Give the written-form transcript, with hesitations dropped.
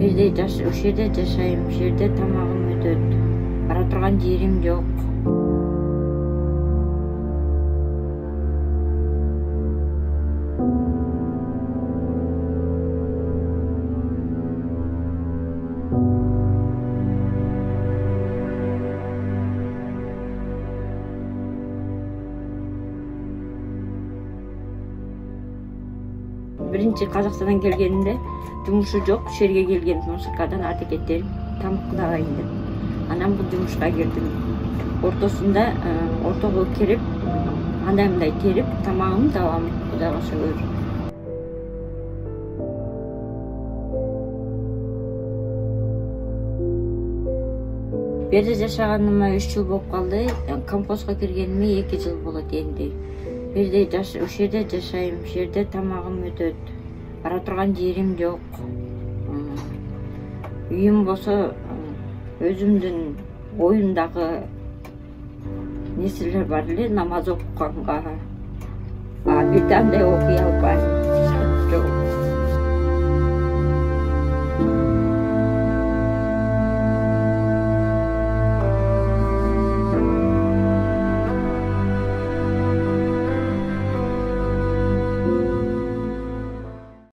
ошол жерде жашайм, ошол жерде тамагым өтөт. Бара турган жерим жок. Биринчи Казакстандан келгенимде жумушу жок, ушул жерге келген Мусакадан ата-кеттерим тамак кылайын деп. Анан бул жумушка кирдим. Ортосунда ортого кирип, андай мындай терип, тамагымды табам, Кудайга шүгүр. Бу жерде жашаганыма 3 жыл болуп калды. Компостко киргениме 2 жыл болот энди. Ошол жерде жашайм, ошол жерде тамагым өтөт. Бара турган жерим жок. Үйүм болсо өзүмдүн оюмдагы нерселер бар эле, намаз окуганга. Бирде андай окуй албайм.